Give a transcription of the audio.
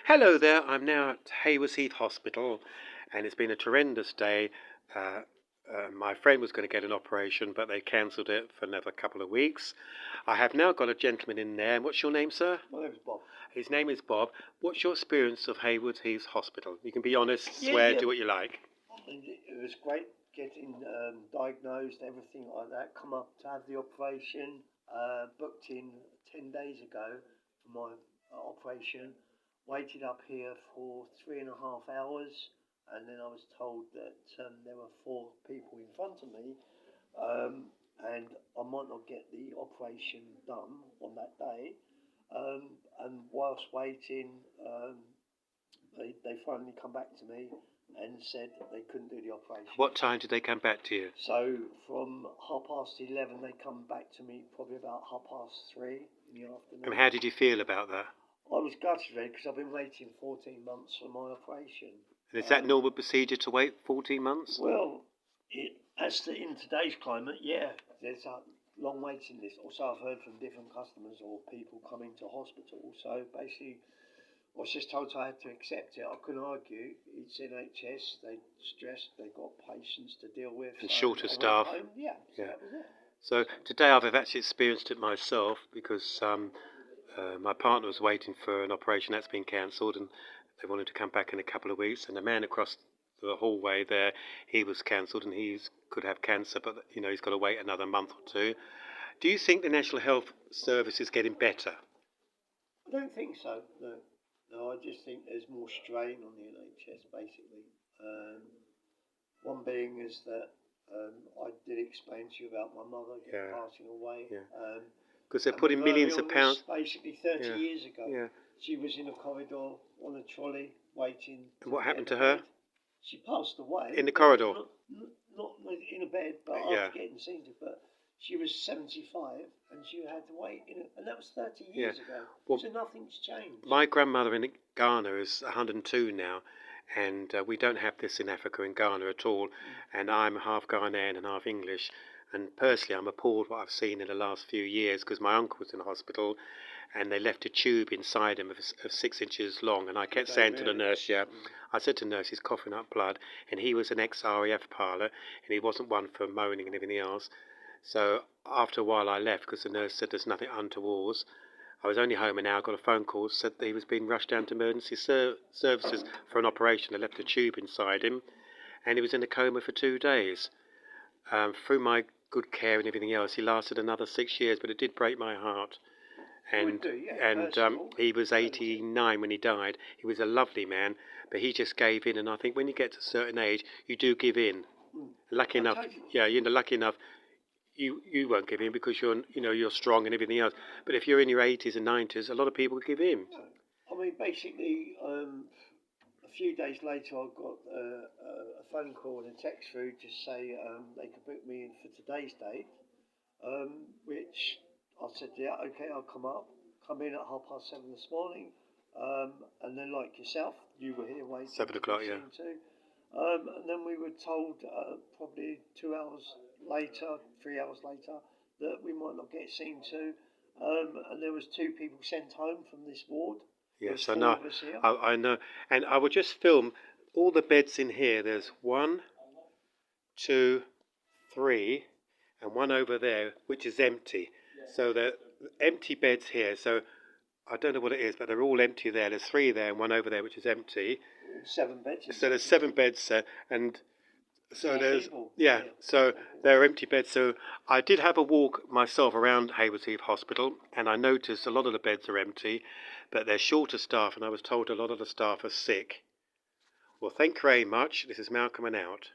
Hello there, I'm now at Hayward Heath Hospital and it's been a tremendous day. Uh, my friend was going to get an operation, but they cancelled it for another couple of weeks. I have now got a gentleman in there. And what's your name, sir? My name's Bob. His name is Bob. What's your experience of Hayward Heath Hospital? You can be honest, swear, do what you like. It was great getting diagnosed, everything like that. Come up to have the operation. Booked in 10 days ago for my operation. Waited up here for 3.5 hours, and then I was told that there were 4 people in front of me, and I might not get the operation done on that day. And whilst waiting, they finally come back to me and said they couldn't do the operation. What time did they come back to you? So from 11:30, they come back to me probably about 3:30 in the afternoon. And how did you feel about that? I was gutted really because I've been waiting 14 months for my operation. And is that normal procedure to wait 14 months? Well, in today's climate, yeah, there's a long waiting list. Also, I've heard from different customers or people coming to hospital. So basically, I was just told I had to accept it. I couldn't argue. It's NHS. They stressed they've got patients to deal with. And shorter staff. Yeah. So that was it. So today I've actually experienced it myself because my partner was waiting for an operation that's been cancelled and they wanted to come back in a couple of weeks. And the man across the hallway there, he was cancelled and he could have cancer, but he's got to wait another month or two. Do you think the National Health Service is getting better? I don't think so. No, I just think there's more strain on the NHS basically. One being is that I did explain to you about my mother passing away. Yeah. Because they're putting millions of pounds. Basically, 30 years ago. Yeah. She was in a corridor on a trolley waiting. And what happened to her? She passed away. In the corridor? Not in a bed, but after getting seen to. But she was 75 and she had to wait. And that was 30 years ago. Well, so nothing's changed. My grandmother in Ghana is 102 now. And we don't have this in Africa, in Ghana at all. And I'm half Ghanaian and half English. And personally, I'm appalled what I've seen in the last few years because my uncle was in hospital and they left a tube inside him of 6 inches long. And I kept saying to the nurse, I said to the nurse, he's coughing up blood. And he was an ex-RAF pilot and he wasn't one for moaning and everything else. So after a while I left because the nurse said there's nothing untoward. I was only home an hour, got a phone call, said that he was being rushed down to emergency services for an operation. They left a tube inside him and he was in a coma for 2 days. Through my good care and everything else, he lasted another 6 years, but it did break my heart. And he was 89 when he died. He was a lovely man, but he just gave in. And I think when you get to a certain age, you do give in. Lucky enough, lucky enough, you won't give in because you're strong and everything else. But if you're in your 80s and 90s, a lot of people give in. I mean, basically, a few days later, I got a phone call and a text through to say they could book me in for today's date, which I said, yeah, okay, I'll come up. Come in at 7:30 this morning, and then like yourself, you were here waiting. 7 o'clock, yeah. Too. And then we were told probably 2 hours later, 3 hours later, that we might not get seen to, and there was 2 people sent home from this ward. Yes, I know. I know. And I will just film all the beds in here. There's 1, 2, 3, and one over there, which is empty. So the empty beds here. So I don't know what it is, but they're all empty there. There's 3 there and one over there, which is empty. 7 beds. So there's 7 beds there, and so there's so they're empty beds. So I did have a walk myself around Hayward Heath Hospital, and I noticed a lot of the beds are empty, but they're short of staff, and I was told a lot of the staff are sick. Well, thank you very much. This is Malcolm and out.